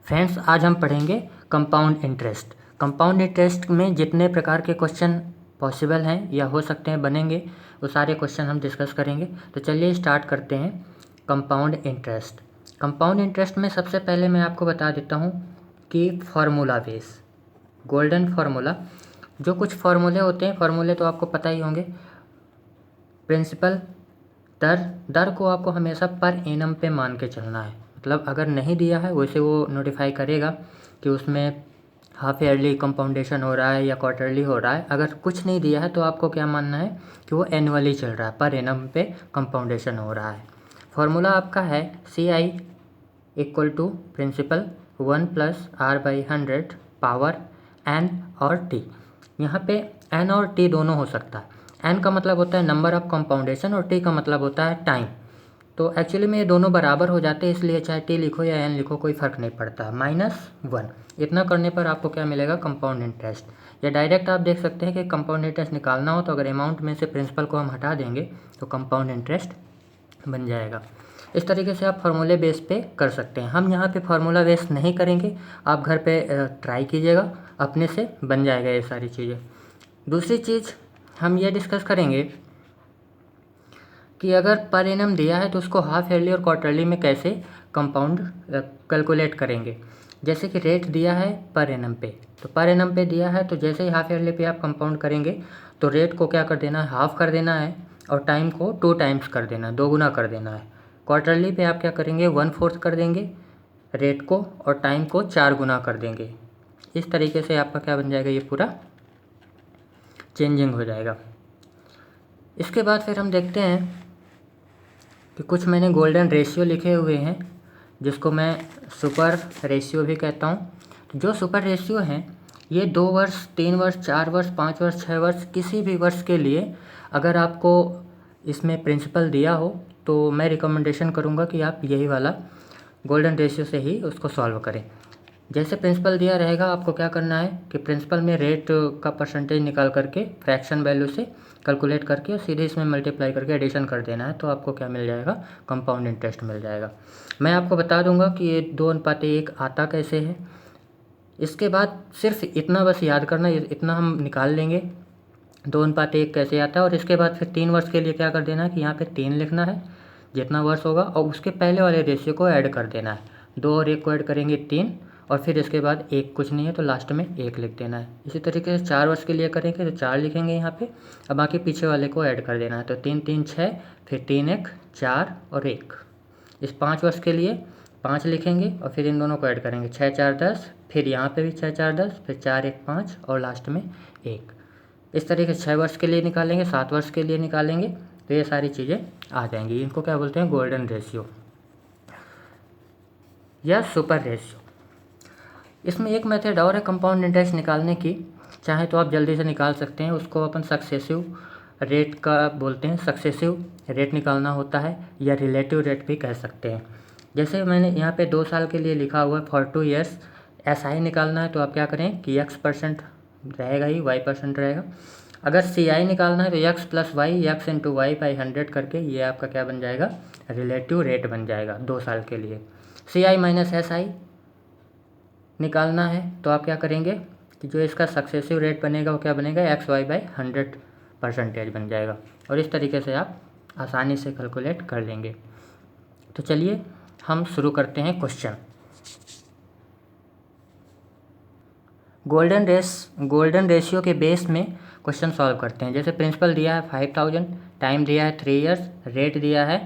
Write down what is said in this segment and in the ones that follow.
Friends, आज हम पढ़ेंगे कंपाउंड इंटरेस्ट। कंपाउंड इंटरेस्ट में जितने प्रकार के क्वेश्चन पॉसिबल हैं या हो सकते हैं बनेंगे, वो सारे क्वेश्चन हम डिस्कस करेंगे। तो चलिए स्टार्ट करते हैं। Compound interest. कंपाउंड इंटरेस्ट में सबसे पहले मैं आपको बता देता हूँ कि फार्मूला बेस, गोल्डन फार्मूला, जो कुछ फार्मूले होते हैं, फार्मूले तो आपको पता ही होंगे। प्रिंसिपल, दर को आपको हमेशा पर एनम पे मान के चलना है। मतलब अगर नहीं दिया है वैसे वो नोटिफाई करेगा कि उसमें हाफ ईयरली कंपाउंडेशन हो रहा है या क्वार्टरली हो रहा है। अगर कुछ नहीं दिया है तो आपको क्या मानना है कि वो एनुअली चल रहा है, पर एनम पे कंपाउंडेशन हो रहा है। फॉर्मूला आपका है CI equal to principal 1+R/100 power N और T। यहाँ पे N और T दोनों हो सकता है। N का मतलब होता है नंबर ऑफ कंपाउंडेशन और T का मतलब होता है टाइम। तो एक्चुअली में ये दोनों बराबर हो जाते हैं, इसलिए चाहे T लिखो या N लिखो कोई फ़र्क नहीं पड़ता। -1 इतना करने पर आपको क्या मिलेगा, कंपाउंड इंटरेस्ट। या डायरेक्ट आप देख सकते हैं कि कंपाउंड इंटरेस्ट निकालना हो तो अगर अमाउंट में से प्रिंसिपल को हम हटा देंगे तो कंपाउंड इंटरेस्ट बन जाएगा। इस तरीके से आप फार्मूले बेस पे कर सकते हैं। हम यहाँ पे फार्मूला बेस नहीं करेंगे, आप घर पे ट्राई कीजिएगा, अपने से बन जाएगा ये सारी चीज़ें। दूसरी चीज़ हम ये डिस्कस करेंगे कि अगर पर एनम दिया है तो उसको हाफ ईयरली और क्वार्टरली में कैसे कंपाउंड कैलकुलेट करेंगे। जैसे कि रेट दिया है पर एनम पे, तो पर एनम पे दिया है तो जैसे ही हाफ ईयरली पे आप कंपाउंड करेंगे तो रेट को क्या कर देना है, हाफ कर देना है, और टाइम को 2 टाइम्स कर देना है, 2 गुना कर देना है। क्वार्टरली पे आप क्या करेंगे, 1/4 कर देंगे रेट को और टाइम को 4 गुना कर देंगे। इस तरीके से आपका क्या बन जाएगा, ये पूरा चेंजिंग हो जाएगा। इसके बाद फिर हम देखते हैं कि कुछ मैंने गोल्डन रेशियो लिखे हुए हैं जिसको मैं सुपर रेशियो भी कहता हूँ। जो सुपर रेशियो हैं ये 2 वर्ष, 3 वर्ष, 4 वर्ष, 5 वर्ष, 6 वर्ष, किसी भी वर्ष के लिए अगर आपको इसमें प्रिंसिपल दिया हो तो मैं रिकमेंडेशन करूँगा कि आप यही वाला गोल्डन रेशियो से ही उसको सॉल्व करें। जैसे प्रिंसिपल दिया रहेगा, आपको क्या करना है कि प्रिंसिपल में रेट का परसेंटेज निकाल करके फ्रैक्शन वैल्यू से कैलकुलेट करके और सीधे इसमें मल्टीप्लाई करके एडिशन कर देना है, तो आपको क्या मिल जाएगा, कंपाउंड इंटरेस्ट मिल जाएगा। मैं आपको बता दूंगा कि ये 2:1 आता कैसे है। इसके बाद सिर्फ इतना बस याद करना, इतना हम निकाल लेंगे 2:1 कैसे आता है। और इसके बाद फिर 3 वर्ष के लिए क्या कर देना है कि यहाँ पे 3 लिखना है जितना वर्ष होगा, और उसके पहले वाले रेशियो को ऐड कर देना है। 2 और 1 को ऐड करेंगे 3, और फिर इसके बाद 1 कुछ नहीं है तो लास्ट में 1 लिख देना है। इसी तरीके से 4 वर्ष के लिए करेंगे तो 4 लिखेंगे यहाँ पे, अब बाकी पीछे वाले को ऐड कर देना है। तो 3 3 6, फिर 3 1 4 और 1। इस 5 वर्ष के लिए 5 लिखेंगे और फिर इन दोनों को ऐड करेंगे, 6 4 10, फिर यहाँ पे भी 6 4 10, फिर 4 1 5 और लास्ट में 1। इस तरीके से 6 वर्ष के लिए निकालेंगे, 7 वर्ष के लिए निकालेंगे, तो ये सारी चीज़ें आ जाएंगी। इनको क्या बोलते हैं, गोल्डन रेशियो या सुपर रेशियो। इसमें एक मेथड और है कंपाउंड इंटरेस्ट निकालने की, चाहे तो आप जल्दी से निकाल सकते हैं। उसको अपन सक्सेसिव रेट का बोलते हैं, सक्सेसिव रेट निकालना होता है या रिलेटिव रेट भी कह सकते हैं। जैसे मैंने यहाँ पे 2 साल के लिए लिखा हुआ है फॉर 2 ईयर्स, SI निकालना है तो आप क्या करें कि x% रहेगा ही, y% रहेगा। अगर CI निकालना है तो x + y, x × y/100 करके ये आपका क्या बन जाएगा, रिलेटिव रेट बन जाएगा 2 साल के लिए। CI - SI निकालना है तो आप क्या करेंगे कि जो इसका सक्सेसिव रेट बनेगा वो क्या बनेगा, xy/100% बन जाएगा। और इस तरीके से आप आसानी से कैलकुलेट कर लेंगे। तो चलिए हम शुरू करते हैं क्वेश्चन। गोल्डन रेशियो के बेस में क्वेश्चन सॉल्व करते हैं। जैसे प्रिंसिपल दिया है 5000, टाइम दिया है 3 इयर्स, रेट दिया है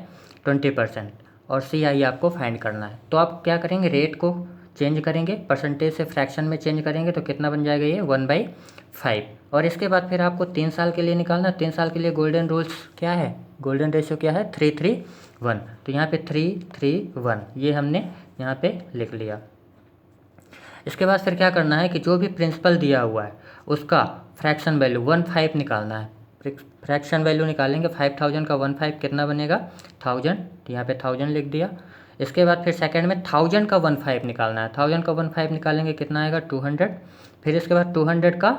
20% और CI आपको फाइंड करना है। तो आप क्या करेंगे, रेट को चेंज करेंगे, परसेंटेज से फ्रैक्शन में चेंज करेंगे तो कितना बन जाएगा, ये 1/5। और इसके बाद फिर आपको 3 साल के लिए निकालना। 3 साल के लिए गोल्डन रूल्स क्या है, गोल्डन रेशियो क्या है, 3 3 1। तो यहाँ पे 3 3 1 ये हमने यहाँ पे लिख लिया। इसके बाद फिर क्या करना है कि जो भी प्रिंसिपल दिया हुआ है उसका फ्रैक्शन वैल्यू 1/5 निकालना है। फ्रैक्शन वैल्यू निकालेंगे, 5000 का 1/5 कितना बनेगा, 1000। तो यहाँ पे 1000 लिख दिया। इसके बाद फिर सेकंड में 1000 का 1/5 निकालना है। 1000 का 1/5 निकालेंगे कितना आएगा, 200। फिर इसके बाद 200 का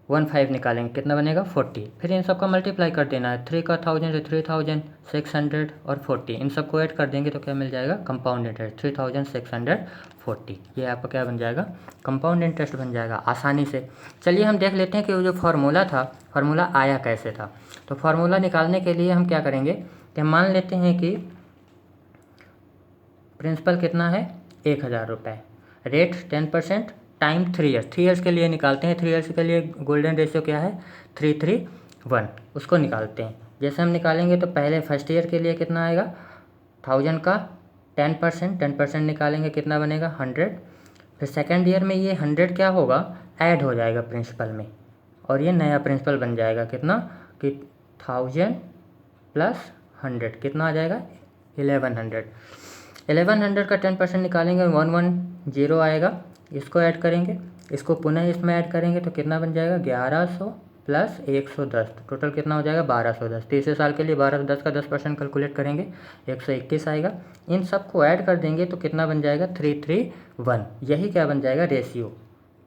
15 निकालेंगे कितना बनेगा 40। फिर इन सब का मल्टीप्लाई कर देना है, 3 का 1000 से 3600 और 40, इन सब को ऐड कर देंगे तो क्या मिल जाएगा कंपाउंड इंटरेस्ट 3640। ये आपका क्या बन जाएगा कंपाउंड इंटरेस्ट बन जाएगा आसानी से। चलिए हम देख लेते हैं कि वो जो फार्मूला था, फार्मूला आया कैसे था। तो फार्मूला निकालने के लिए हम क्या करेंगे कि मान लेते हैं कि प्रिंसिपल कितना है 1000 रुपये, रेट 10%, टाइम 3 ईयर्स, 3 ईयर्स के लिए निकालते हैं। 3 ईयर्स के लिए गोल्डन रेशियो क्या है 3:3:1, उसको निकालते हैं। जैसे हम निकालेंगे तो पहले फर्स्ट ईयर के लिए कितना आएगा 1000 का 10% निकालेंगे कितना बनेगा 100। फिर सेकेंड ईयर में ये 100 क्या होगा ऐड हो जाएगा प्रिंसिपल में और ये नया प्रिंसिपल बन जाएगा कितना कि 1000 + 100 कितना आ जाएगा 1100। 1100 का 10% निकालेंगे 110 आएगा, इसको ऐड करेंगे, इसको पुनः इसमें ऐड करेंगे तो कितना बन जाएगा 1100 + 110, तो टोटल कितना हो जाएगा 1210। तीसरे साल के लिए 1210 का 10% कैलकुलेट करेंगे 121 आएगा। इन सब को ऐड कर देंगे तो कितना बन जाएगा 3:3:1। यही क्या बन जाएगा रेशियो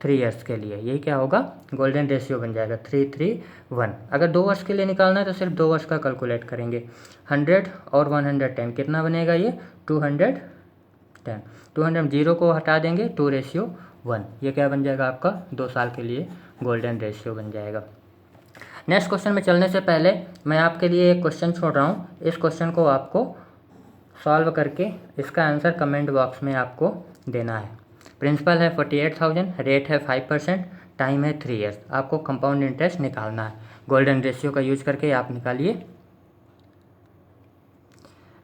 3 ईयर्स के लिए, यही क्या होगा गोल्डन रेशियो बन जाएगा 3:3:1। अगर 2 वर्ष के लिए निकालना है तो सिर्फ 2 वर्ष का कैलकुलेट करेंगे 100 और 110 कितना बनेगा ये 210। 200 जीरो को हटा देंगे 2:1, ये क्या बन जाएगा आपका 2 साल के लिए गोल्डन रेशियो बन जाएगा। नेक्स्ट क्वेश्चन में चलने से पहले मैं आपके लिए एक क्वेश्चन छोड़ रहा हूँ, इस क्वेश्चन को आपको सॉल्व करके इसका आंसर कमेंट बॉक्स में आपको देना है। प्रिंसिपल है 48,000, रेट है 5%, टाइम है 3 ईयर्स, आपको कंपाउंड इंटरेस्ट निकालना है। गोल्डन रेशियो का यूज करके आप निकालिए।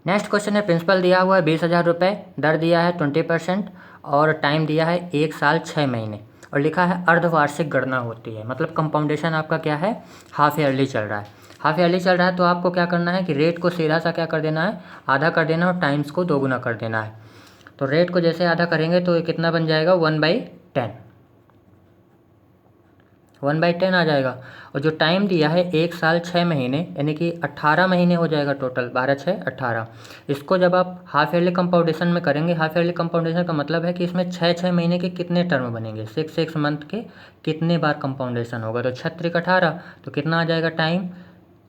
नेक्स्ट क्वेश्चन है प्रिंसिपल दिया हुआ है 20,000 रुपये, दर दिया है 20% और टाइम दिया है 1 साल 6 महीने और लिखा है अर्धवार्षिक गणना होती है, मतलब कंपाउंडेशन आपका क्या है हाफ ईयरली चल रहा है। हाफ ईयरली चल रहा है तो आपको क्या करना है कि रेट को सीधा सा क्या कर देना है आधा कर देना और टाइम्स को दोगुना कर देना है। तो रेट को जैसे आधा करेंगे तो ये कितना बन जाएगा 1/10, 1/10 आ जाएगा। और जो टाइम दिया है 1 साल 6 महीने यानी कि 18 महीने हो जाएगा टोटल, 12 6 18। इसको जब आप हाफ ईयरली कंपाउंडेशन में करेंगे, हाफ ईयरली कंपाउंडेशन का मतलब है कि इसमें 6 महीने के कितने टर्म बनेंगे, 6 मंथ के कितने बार कंपाउंडेशन होगा। तो 6 × 18 तो कितना आ जाएगा टाइम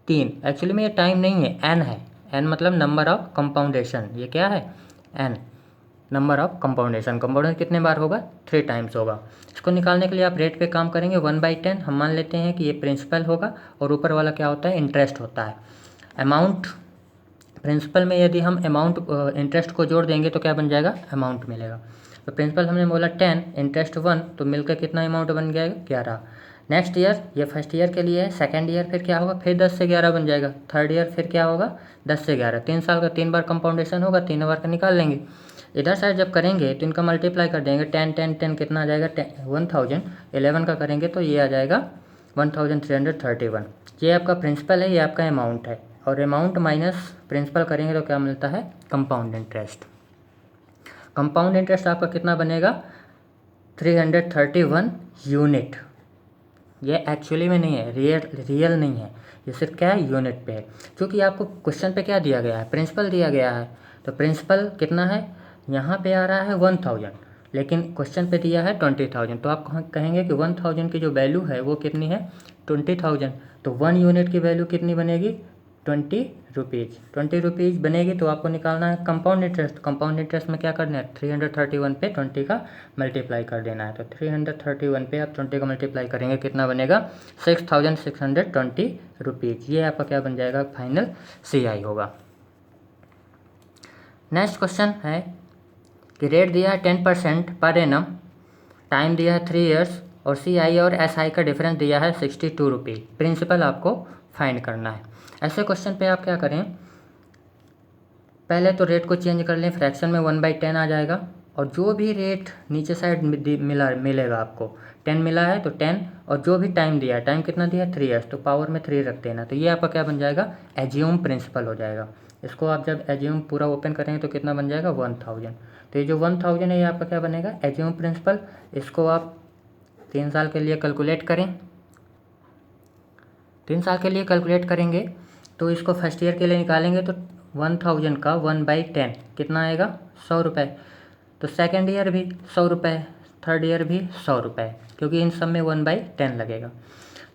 3। एक्चुअली में ये टाइम नहीं है एन है, एन मतलब नंबर ऑफ कंपाउंडेशन, ये क्या है एन नंबर ऑफ कंपाउंडेशन। कंपाउंडेशन कितने बार होगा 3 टाइम्स होगा। इसको निकालने के लिए आप रेट पे काम करेंगे 1/10, हम मान लेते हैं कि ये प्रिंसिपल होगा और ऊपर वाला क्या होता है इंटरेस्ट होता है। अमाउंट प्रिंसिपल में यदि हम अमाउंट इंटरेस्ट को जोड़ देंगे तो क्या बन जाएगा अमाउंट मिलेगा। तो प्रिंसिपल हमने बोला 10, इंटरेस्ट 1, तो मिलकर कितना अमाउंट बन जाएगा 11। नेक्स्ट ईयर ये फर्स्ट ईयर के लिए है, सेकेंड ईयर फिर क्या होगा फिर 10 से 11 बन जाएगा, थर्ड ईयर फिर क्या होगा 10 से 11, 3 साल का 3 बार कंपाउंडेशन होगा, 3 बार का निकाल लेंगे। इधर साइड जब करेंगे तो इनका मल्टीप्लाई कर देंगे 10 10 10 कितना आ जाएगा 1000, 11 का करेंगे तो ये आ जाएगा 1331। ये आपका प्रिंसिपल है, ये आपका अमाउंट है और अमाउंट माइनस प्रिंसिपल करेंगे तो क्या मिलता है कंपाउंड इंटरेस्ट। कंपाउंड इंटरेस्ट आपका कितना बनेगा 331 यूनिट। ये एक्चुअली में नहीं है, रियल नहीं है, ये सिर्फ क्या है यूनिट पे है, क्योंकि आपको क्वेश्चन पे क्या दिया गया है प्रिंसिपल दिया गया है। तो प्रिंसिपल कितना है यहाँ पे आ रहा है 1000, लेकिन क्वेश्चन पे दिया है 20,000, तो आप कहेंगे कि 1000 की जो वैल्यू है वो कितनी है 20,000, तो 1 यूनिट की वैल्यू कितनी बनेगी 20 रुपीज़। 20 रुपीज़ बनेगी तो आपको निकालना है कंपाउंड इंटरेस्ट। कंपाउंड इंटरेस्ट में क्या करना है 331 पे 20 का मल्टीप्लाई कर देना है। तो 331 पे आप 20 का मल्टीप्लाई करेंगे कितना बनेगा 6,620 रुपीज़। ये आपका क्या बन जाएगा फाइनल CI होगा। नेक्स्ट क्वेश्चन है कि रेट दिया है 10% पर एनम, टाइम दिया है 3 ईयर्स और CI और SI का डिफरेंस दिया है 62 रुपीज़। प्रिंसिपल आपको फाइंड करना है। ऐसे क्वेश्चन पे आप क्या करें पहले तो रेट को चेंज कर लें, फ्रैक्शन में 1/10 आ जाएगा और जो भी रेट नीचे साइड मिलेगा आपको 10 मिला है तो 10 और जो भी टाइम दिया है टाइम कितना दिया है 3 ईयर्स, तो पावर में 3 रख देना। तो ये आपका क्या बन जाएगा एज्यूम प्रिंसिपल हो जाएगा। इसको आप जब एज्यूम पूरा ओपन करेंगे तो कितना बन जाएगा 1000। तो ये जो 1000 है ये आपका क्या बनेगा एज्यूम प्रिंसिपल। इसको आप 3 साल के लिए कैलकुलेट करें, 3 साल के लिए कैलकुलेट करेंगे तो इसको फर्स्ट ईयर के लिए निकालेंगे तो 1000 का 1/10 कितना आएगा 100 रुपये। तो सेकेंड ईयर भी 100 रुपये, थर्ड ईयर भी 100 रुपये, क्योंकि इन सब में 1/10 लगेगा।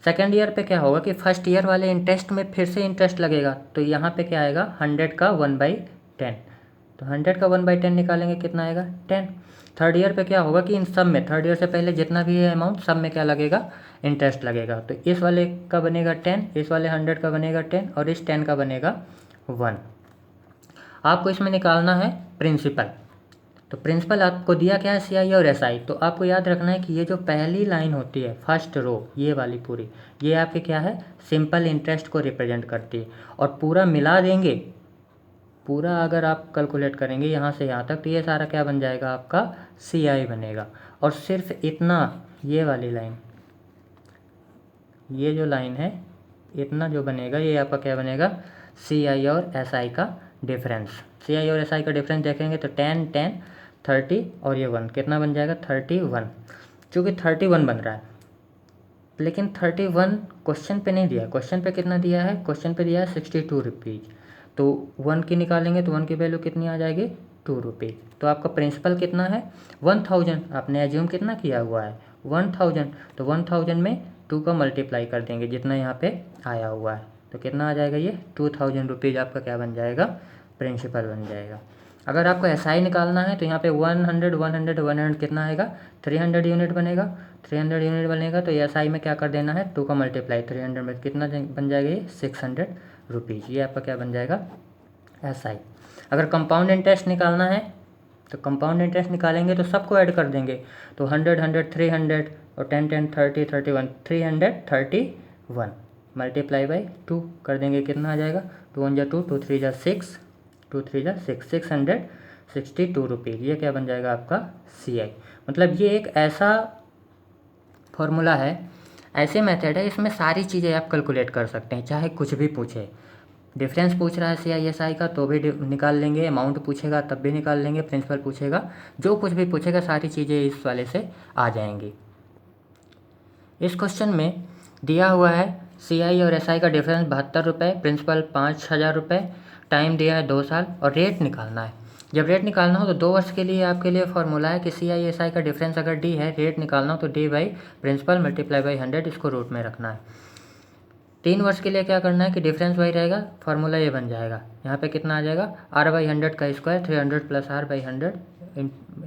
सेकेंड ईयर पे क्या होगा कि फर्स्ट ईयर वाले इंटरेस्ट में फिर से इंटरेस्ट लगेगा, तो यहाँ पे क्या आएगा 100 का 1/10, तो 100 का 1/10 निकालेंगे कितना आएगा 10। थर्ड ईयर पे क्या होगा कि इन सब में थर्ड ईयर से पहले जितना भी है अमाउंट सब में क्या लगेगा इंटरेस्ट लगेगा, तो इस वाले का बनेगा 10, इस वाले 100 का बनेगा 10 और इस 10 का बनेगा 1। आपको इसमें निकालना है प्रिंसिपल, तो प्रिंसिपल आपको दिया क्या है CI और SI, तो आपको याद रखना है कि ये जो पहली लाइन होती है फर्स्ट रो ये वाली पूरी, ये आपके क्या है सिंपल इंटरेस्ट को रिप्रेजेंट करती है, और पूरा मिला देंगे, पूरा अगर आप कैलकुलेट करेंगे यहाँ से यहाँ तक तो ये सारा क्या बन जाएगा आपका CI बनेगा, और सिर्फ इतना ये वाली लाइन, ये जो लाइन है इतना जो बनेगा ये आपका क्या बनेगा CI और SI का डिफरेंस। CI और SI का डिफरेंस देखेंगे तो 10 10 30 और ये 1 कितना बन जाएगा 31, चूँकि 31 बन रहा है, लेकिन 31 क्वेश्चन पे नहीं दिया, क्वेश्चन पे कितना दिया है, क्वेश्चन पे दिया है 62 रुपीज़, तो 1 की निकालेंगे तो 1 की वैल्यू कितनी आ जाएगी 2 रुपीज़, तो आपका प्रिंसिपल कितना है 1000, आपने एज्यूम कितना किया हुआ है 1000, तो 1000 में 2 का मल्टीप्लाई कर देंगे जितना यहाँ पे आया हुआ है, तो कितना आ जाएगा ये 2000 रुपीज़ आपका क्या बन जाएगा प्रिंसिपल बन जाएगा। अगर आपको SI निकालना है तो यहाँ पे 100 100 100 कितना आएगा 300 यूनिट बनेगा, 300 यूनिट बनेगा तो SI में क्या कर देना है 2 का मल्टीप्लाई 300 में कितना बन जाएगा ये 600 रुपीज़, ये आपका क्या बन जाएगा SI। अगर कंपाउंड इंटरेस्ट निकालना है तो कंपाउंड इंटरेस्ट निकालेंगे तो सबको ऐड कर देंगे, तो 100 100 300 और 10 10 30 31 331 मल्टीप्लाई बाई 2 कर देंगे कितना आ जाएगा 2 1 2 2 3 6 2 3 6 662 रुपीज़, ये क्या बन जाएगा आपका CI। मतलब ये एक ऐसा फॉर्मूला है, ऐसे मेथड है, इसमें सारी चीज़ें आप कैलकुलेट कर सकते हैं, चाहे कुछ भी पूछे, डिफरेंस पूछ रहा है CI SI का तो भी निकाल लेंगे, अमाउंट पूछेगा तब भी निकाल लेंगे, प्रिंसिपल पूछेगा जो कुछ भी पूछेगा सारी चीज़ें इस वाले से आ जाएंगी। इस क्वेश्चन में दिया हुआ है CI और SI का डिफरेंस 72 रुपये, प्रिंसिपल 5000 रुपये, टाइम दिया है 2 साल और रेट निकालना है। जब रेट निकालना हो तो 2 वर्ष के लिए आपके लिए फॉर्मूला है कि CI SI का डिफरेंस अगर D है, रेट निकालना हो तो D by principal multiply by 100, इसको रूट में रखना है। 3 वर्ष के लिए क्या करना है कि डिफरेंस वही रहेगा, फार्मूला ये बन जाएगा, यहाँ पे कितना आ जाएगा R/100 का square 300 + R/100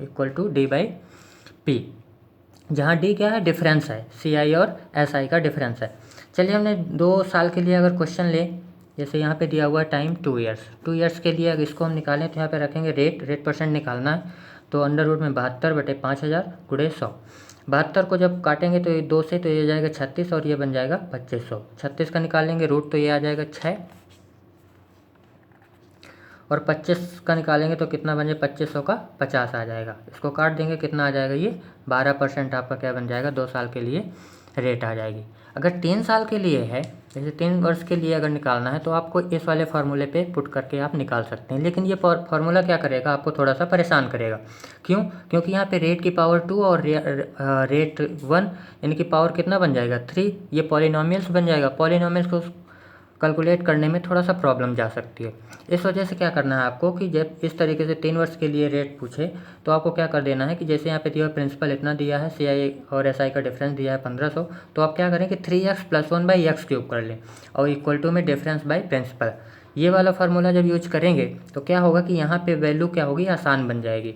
equal to D/P, जहाँ D क्या है डिफरेंस है, CI और SI का डिफरेंस है। चलिए हमने 2 साल के लिए अगर क्वेश्चन ले, जैसे यहाँ पे दिया हुआ है टाइम 2 ईयर्स के लिए अगर इसको हम निकालें तो यहाँ पे रखेंगे रेट परसेंट निकालना है, तो अंडर रूट में 72/5000 × 100, 72 को जब काटेंगे तो ये 2 से तो ये जाएगा 36 और ये बन जाएगा 2500, 36 का निकालेंगे रूट तो ये आ जाएगा 6 और 25 का निकालेंगे तो कितना बन जाएगा 2500 का 50 आ जाएगा, इसको काट देंगे कितना आ जाएगा ये 12% आपका क्या बन जाएगा 2 साल के लिए रेट आ जाएगी। अगर 3 साल के लिए है, जैसे 3 वर्ष के लिए अगर निकालना है तो आपको इस वाले फार्मूले पे पुट करके आप निकाल सकते हैं, लेकिन ये फार्मूला क्या करेगा आपको थोड़ा सा परेशान करेगा। क्यों? क्योंकि यहाँ पे रेट की पावर 2 और रेट 1 इनकी पावर कितना बन जाएगा 3, ये पॉलिनोमियल्स बन जाएगा, पॉलिनोमियल्स को कैलकुलेट करने में थोड़ा सा प्रॉब्लम जा सकती है। इस वजह से क्या करना है आपको कि जब इस तरीके से 3 वर्ष के लिए रेट पूछे तो आपको क्या कर देना है कि जैसे यहाँ पे दिया प्रिंसिपल इतना दिया है, CI और SI का डिफरेंस दिया है 1500, तो आप क्या करें कि 3x + 1/x³ कर लें और इक्वल टू में डिफरेंस बाई प्रिंसिपल। ये वाला फार्मूला जब यूज करेंगे तो क्या होगा कि यहाँ पे वैल्यू क्या होगी आसान बन जाएगी।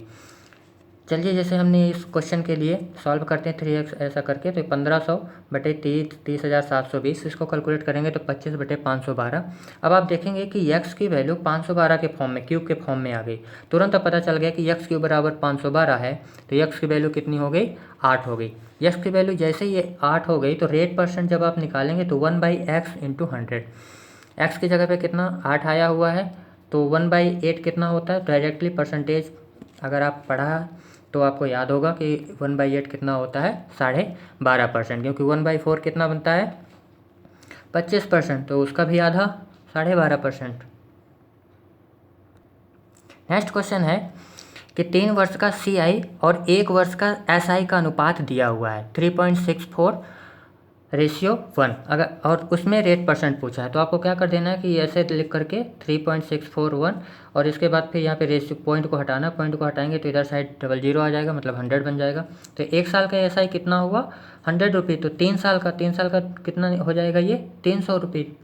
चलिए जैसे हमने इस क्वेश्चन के लिए सॉल्व करते हैं 3x ऐसा करके, तो 1500/30,720 इसको कैलकुलेट करेंगे तो 25/512। अब आप देखेंगे कि x की वैल्यू 512 के फॉर्म में, क्यूब के फॉर्म में आ गई, तुरंत अब पता चल गया कि x³ बराबर 512 है, तो x की वैल्यू कितनी हो गई 8 हो गई। x की वैल्यू जैसे ही ये 8 हो गई तो रेट परसेंट जब आप निकालेंगे तो 1/x × 100, x की जगह पे कितना 8 आया हुआ है तो 1/8 कितना होता है, डायरेक्टली परसेंटेज अगर आप पढ़ा तो आपको याद होगा कि 1/8 कितना होता है 12.5%, क्योंकि 1/4 कितना बनता है 25%, तो उसका भी आधा 12.5%। नेक्स्ट क्वेश्चन है कि 3 वर्ष का CI और 1 वर्ष का SI का अनुपात दिया हुआ है 3.64 रेशियो 1 अगर, और उसमें रेट परसेंट पूछा है तो आपको क्या कर देना है कि ऐसे लिख करके 3.641 और इसके बाद फिर यहाँ पे रेशियो पॉइंट को हटाना, पॉइंट को हटाएंगे तो इधर साइड डबल जीरो आ जाएगा, मतलब 100 बन जाएगा। तो 1 साल का एसआई कितना हुआ 100 रुपये, तो 3 साल का कितना हो जाएगा ये 300 रुपये।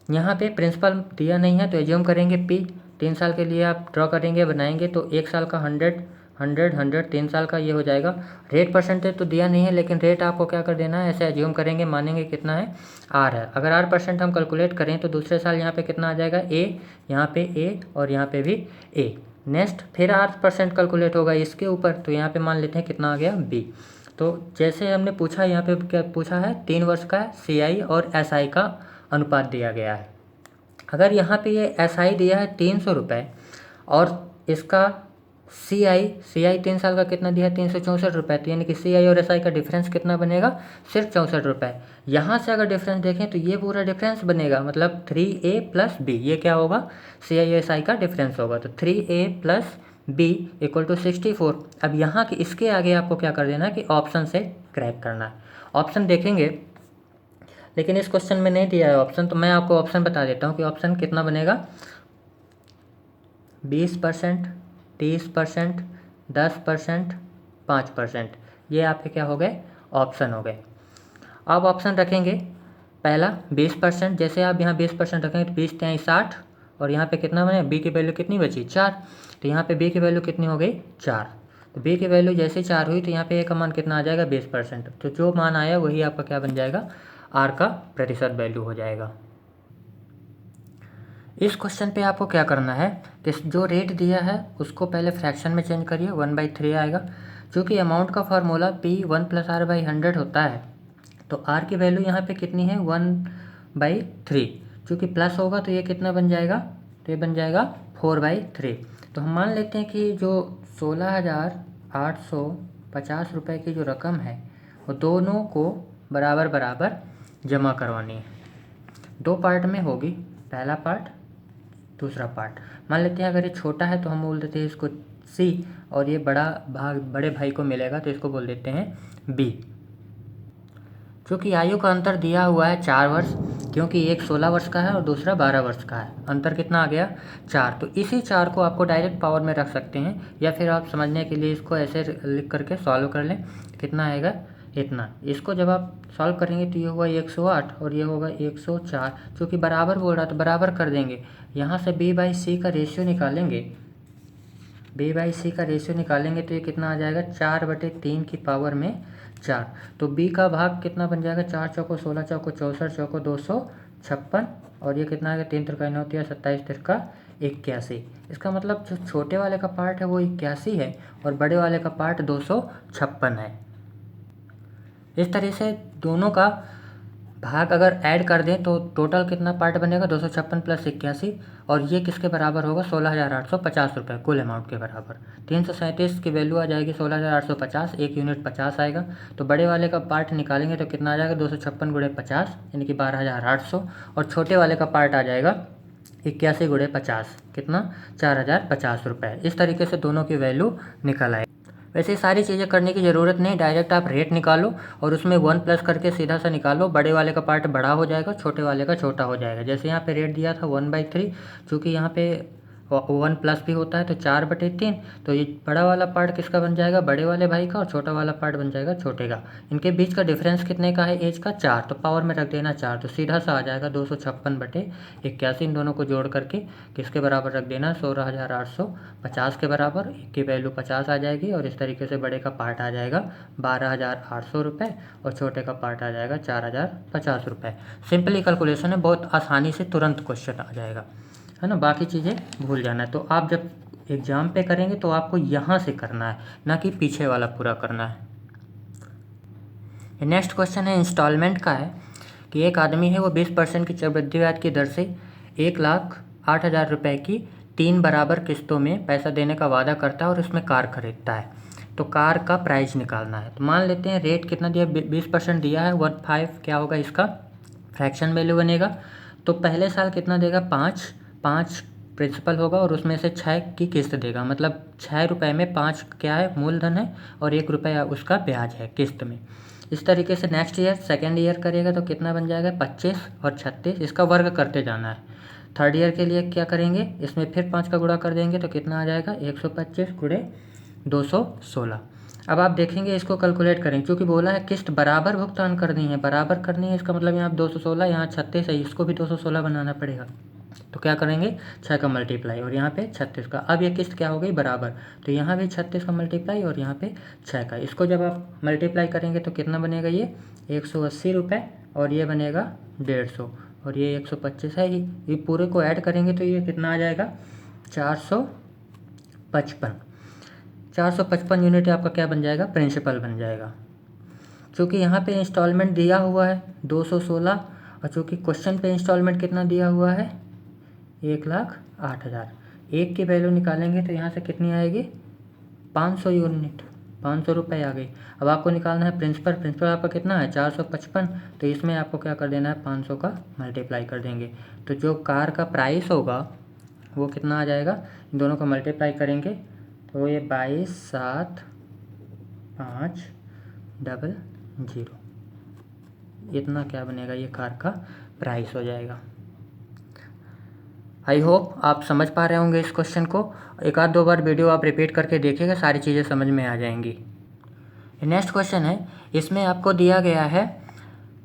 यहाँ पे प्रिंसिपल दिया नहीं है तो एज्यूम करेंगे पी, 3 साल के लिए आप ड्रॉ करेंगे बनाएंगे तो 1 साल का 100 100 100 3 साल का ये हो जाएगा। रेट परसेंटेज तो दिया नहीं है लेकिन रेट आपको क्या कर देना है ऐसे एज्यूम करेंगे, मानेंगे कितना है आर है। अगर आर परसेंट हम कैलकुलेट करें तो दूसरे साल यहाँ पे कितना आ जाएगा ए, यहाँ पे ए और यहाँ पे भी ए। नेक्स्ट फिर आर परसेंट कैलकुलेट होगा इसके ऊपर, तो यहाँ पे मान लेते हैं कितना आ गया बी। तो जैसे हमने पूछा यहाँ पे क्या पूछा है 3 वर्ष का CI और SI का अनुपात दिया गया है। अगर यहाँ पे ये SI दिया है 300 रुपये और इसका CI 3 साल का कितना दिया है 364 रुपये, तो यानी कि CI और SI का डिफरेंस कितना बनेगा सिर्फ 64 रुपये। यहाँ से अगर डिफरेंस देखें तो ये पूरा डिफरेंस बनेगा, मतलब 3A + B, ये क्या होगा CI और SI का डिफरेंस होगा। तो 3A + B = 64। अब यहाँ के इसके आगे आपको क्या कर देना है कि ऑप्शन से क्रैक करना है। ऑप्शन देखेंगे लेकिन इस क्वेश्चन में नहीं दिया है ऑप्शन, तो मैं आपको ऑप्शन बता देता हूँ कि ऑप्शन कितना बनेगा 20%, 30%, 10%, 5%, ये आपके क्या हो गए ऑप्शन हो गए। अब ऑप्शन रखेंगे पहला 20%, जैसे आप यहाँ 20% रखेंगे तो 20 × 60 और यहाँ पे कितना बने बी की वैल्यू कितनी बची 4, तो यहाँ पे बी की वैल्यू कितनी हो गई 4। तो बी की वैल्यू जैसे 4 हुई तो यहाँ पे ए का मान कितना आ जाएगा 20%, तो जो मान आया वही आपका क्या बन जाएगा आर का प्रतिशत वैल्यू हो जाएगा। इस क्वेश्चन पे आपको क्या करना है कि जो रेट दिया है उसको पहले फ्रैक्शन में चेंज करिए, 1/3 आएगा। क्योंकि अमाउंट का फार्मूला P1 + R/100 होता है तो R की वैल्यू यहाँ पे कितनी है 1/3, चूँकि प्लस होगा तो ये कितना बन जाएगा, तो ये बन जाएगा 4/3। तो हम मान लेते हैं कि जो 16,850 रुपये की जो रकम है वो दोनों को बराबर बराबर जमा करवानी है। 2 पार्ट में होगी, पहला पार्ट दूसरा पार्ट। मान लेते हैं अगर ये छोटा है तो हम बोल देते हैं इसको C और ये बड़े भाई को मिलेगा तो इसको बोल देते हैं B। चूँकि आयु का अंतर दिया हुआ है 4 वर्ष, क्योंकि एक 16 वर्ष का है और दूसरा 12 वर्ष का है, अंतर कितना आ गया 4। तो इसी 4 को आपको डायरेक्ट पावर में रख सकते हैं या फिर आप समझने के लिए इसको ऐसे लिख करके सॉल्व कर लें, कितना आएगा इतना। इसको जब आप सॉल्व करेंगे तो ये होगा 108 और ये होगा 104, चूँकि बराबर बोल रहा तो बराबर कर देंगे। यहाँ से B/C का रेशियो निकालेंगे, B/C का रेशियो निकालेंगे तो ये कितना आ जाएगा 4/3 की पावर में 4। तो B का भाग कितना बन जाएगा 4 चौको 16 चौको 64 चौको 256 और ये कितना आएगा 3 × 9 = 27 × 81। इसका मतलब जो छोटे वाले का पार्ट है वो 81 है और बड़े वाले का पार्ट 256 है। इस तरह से दोनों का भाग अगर ऐड कर दें तो टोटल कितना पार्ट बनेगा 256 + 81 और ये किसके बराबर होगा 16,850 रुपये कुल अमाउंट के बराबर। 337 की वैल्यू आ जाएगी 16,850, 1 यूनिट 50 आएगा। तो बड़े वाले का पार्ट निकालेंगे तो कितना आ जाएगा 256 × 50 यानी कि 12,800 और छोटे वाले का पार्ट आ जाएगा 81 × 50 कितना 4,050 रुपये। इस तरीके से दोनों की वैल्यू निकल आए। वैसे सारी चीज़ें करने की ज़रूरत नहीं, डायरेक्ट आप रेट निकालो और उसमें 1 प्लस करके सीधा सा निकालो, बड़े वाले का पार्ट बड़ा हो जाएगा, छोटे वाले का छोटा हो जाएगा। जैसे यहाँ पे रेट दिया था 1/3, चूँकि यहाँ पे 1 प्लस भी होता है तो 4/3, तो ये बड़ा वाला पार्ट किसका बन जाएगा बड़े वाले भाई का और छोटा वाला पार्ट बन जाएगा छोटे का। इनके बीच का डिफरेंस कितने का है एज का 4, तो पावर में रख देना 4, तो सीधा सा आ जाएगा 256/81। इन दोनों को जोड़ करके किसके बराबर रख देना 16,850 के बराबर, की वैल्यू 50 आ जाएगी और इस तरीके से बड़े का पार्ट आ जाएगा 12,800 रुपये और छोटे का पार्ट आ जाएगा 4,050 रुपये। सिंपली कैलकुलेशन है, बहुत आसानी से तुरंत क्वेश्चन आ जाएगा, है ना। बाकी चीज़ें भूल जाना है। तो आप जब एग्ज़ाम पे करेंगे तो आपको यहाँ से करना है, ना कि पीछे वाला पूरा करना है। नेक्स्ट क्वेश्चन है इंस्टॉलमेंट का है कि एक आदमी है वो 20% की चक्रवृद्धि ब्याज की दर से 1,08,000 रुपये की 3 बराबर किस्तों में पैसा देने का वादा करता है और उसमें कार खरीदता है। तो कार का प्राइस निकालना है। तो मान लेते हैं रेट कितना दिया 20% दिया है 15 क्या होगा इसका फ्रैक्शन वैल्यू बनेगा। तो पहले साल कितना देगा 5 प्रिंसिपल होगा और उसमें से 6 की किस्त देगा, मतलब 6 रुपये में 5 क्या है मूलधन है और 1 रुपया उसका ब्याज है किस्त में। इस तरीके से नेक्स्ट ईयर सेकेंड ईयर करेगा तो कितना बन जाएगा 25 और 36, इसका वर्ग करते जाना है। थर्ड ईयर के लिए क्या करेंगे, इसमें फिर 5 का गुणा कर देंगे तो कितना आ जाएगा 125 गुणे 216। अब आप देखेंगे इसको कैलकुलेट करेंगे, क्योंकि बोला है किस्त बराबर भुगतान करनी है, बराबर करनी है, इसका मतलब यहाँ 216, यहाँ 36 है, इसको भी 216 बनाना पड़ेगा। तो क्या करेंगे 6 का मल्टीप्लाई और यहाँ पे 36 का। अब ये किस्त क्या हो गई बराबर, तो यहाँ भी 36 का मल्टीप्लाई और यहाँ पे 6 का। इसको जब आप मल्टीप्लाई करेंगे तो कितना बनेगा, ये 180 रुपये और ये बनेगा 150 और ये 125 है ही। ये पूरे को ऐड करेंगे तो ये कितना आ जाएगा 455 यूनिट आपका क्या बन जाएगा, प्रिंसिपल बन जाएगा। क्योंकि यहाँ पे इंस्टॉलमेंट दिया हुआ है 216 और चूँकि क्वेश्चन पे इंस्टॉलमेंट कितना दिया हुआ है 1,08,000। एक की वैल्यू निकालेंगे तो यहाँ से कितनी आएगी 500 यूनिट, 500 रुपये आ गई। अब आपको निकालना है प्रिंसिपल आपका कितना है 455, तो इसमें आपको क्या कर देना है 500 का मल्टीप्लाई कर देंगे। तो जो कार का प्राइस होगा वो कितना आ जाएगा, इन दोनों को मल्टीप्लाई करेंगे तो ये 22,550 इतना क्या बनेगा, ये कार का प्राइस हो जाएगा। आई होप आप समझ पा रहे होंगे इस क्वेश्चन को। एक आध दो बार वीडियो आप रिपीट करके देखिएगा, सारी चीज़ें समझ में आ जाएंगी। नेक्स्ट क्वेश्चन है, इसमें आपको दिया गया है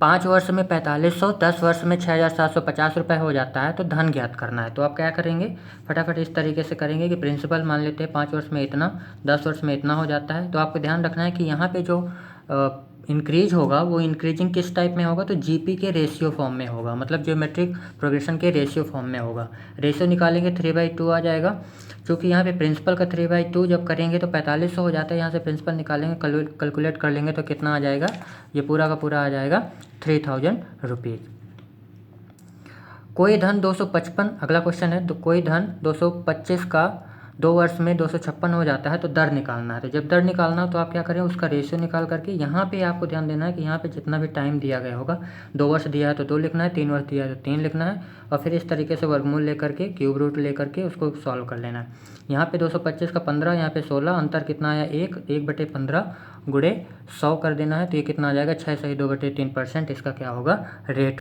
5 वर्ष में 4500, 10 वर्ष में 6,750 रुपये हो जाता है, तो धन ज्ञात करना है। तो आप क्या करेंगे, फटाफट इस तरीके से करेंगे कि प्रिंसिपल मान लेते हैं 5 वर्ष में इतना, 10 वर्ष में इतना हो जाता है। तो आपको ध्यान रखना है कि यहाँ पे जो इंक्रीज होगा वो इंक्रीजिंग किस टाइप में होगा, तो जीपी के रेशियो फॉर्म में होगा, मतलब ज्योमेट्रिक प्रोग्रेशन के रेशियो फॉर्म में होगा। रेशियो निकालेंगे 3/2 आ जाएगा। क्योंकि यहाँ पे प्रिंसिपल का 3/2 जब करेंगे तो 4500 हो जाता है, यहाँ से प्रिंसिपल निकालेंगे कैलकुलेट कर लेंगे तो कितना आ जाएगा, ये पूरा का पूरा आ जाएगा 3000 रुपीज़। कोई धन 255, अगला क्वेश्चन है, तो कोई धन 225 का 2 वर्ष में 256 हो जाता है, तो दर निकालना है। तो जब दर निकालना हो तो आप क्या करें, उसका रेशियो निकाल करके यहाँ पे आपको ध्यान देना है कि यहाँ पे जितना भी टाइम दिया गया होगा, 2 वर्ष दिया है तो 2 लिखना है, 3 वर्ष दिया है तो 3 लिखना है, और फिर इस तरीके से वर्गमूल लेकर के क्यूब रूट लेकर के उसको सॉल्व कर लेना है। यहाँ पे 225 का 15, यहाँ पे 16, अंतर कितना आया 1/15 गुणे 100 कर देना है, तो ये कितना आ जाएगा 6 सही 2/3%, इसका क्या होगा रेट।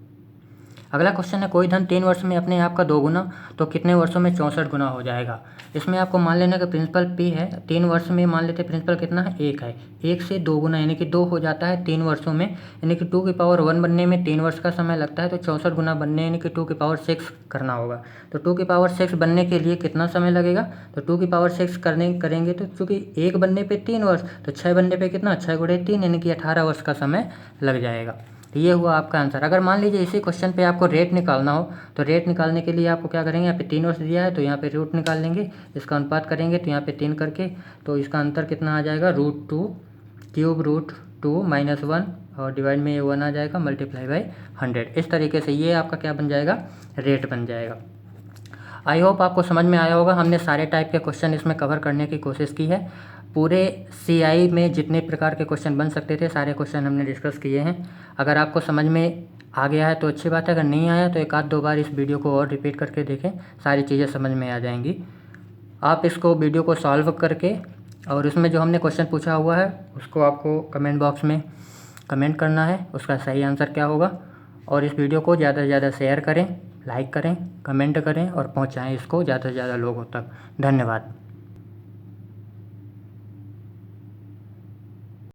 अगला क्वेश्चन है, कोई धन 3 वर्ष में अपने आप का 2 गुना, तो कितने वर्षों में 64 गुना हो जाएगा। इसमें आपको मान लेना कि प्रिंसिपल P है, 3 वर्ष में मान लेते प्रिंसिपल कितना है 1 है, 1 से 2 गुना यानी कि 2 हो जाता है 3 वर्षों में, यानी कि 2 की पावर 1 बनने में 3 वर्ष का समय लगता है, तो 64 गुना बनने यानी कि 2 की पावर 6 करना होगा। तो 2 की पावर 6 बनने के लिए कितना समय लगेगा, तो 2 की पावर 6 करेंगे तो चूँकि 1 बनने पर 3 वर्ष, तो 6 बनने पर कितना 6 गुणे 3 यानी कि 18 वर्ष का समय लग जाएगा। तो ये हुआ आपका आंसर। अगर मान लीजिए इसी क्वेश्चन पे आपको रेट निकालना हो, तो रेट निकालने के लिए आपको क्या करेंगे, यहाँ पे 3 वर्ष दिया है तो यहाँ पे रूट निकाल लेंगे, इसका अनुपात करेंगे तो यहाँ पे 3 करके, तो इसका अंतर कितना आ जाएगा √2 क्यूब √2 -1 और डिवाइड में ये 1 आ जाएगा, मल्टीप्लाई बाई 100। इस तरीके से ये आपका क्या बन जाएगा, रेट बन जाएगा। आई होप आपको समझ में आया होगा। हमने सारे टाइप के क्वेश्चन इसमें कवर करने की कोशिश की है। पूरे CI में जितने प्रकार के क्वेश्चन बन सकते थे सारे क्वेश्चन हमने डिस्कस किए हैं। अगर आपको समझ में आ गया है तो अच्छी बात है, अगर नहीं आया तो एक आध दो बार इस वीडियो को और रिपीट करके देखें, सारी चीज़ें समझ में आ जाएंगी। आप इसको वीडियो को सॉल्व करके और उसमें जो हमने क्वेश्चन पूछा हुआ है उसको आपको कमेंट बॉक्स में कमेंट करना है, उसका सही आंसर क्या होगा। और इस वीडियो को ज़्यादा से ज़्यादा शेयर करें, लाइक करें, कमेंट करें और पहुँचाएँ इसको ज़्यादा से ज़्यादा लोगों तक। धन्यवाद।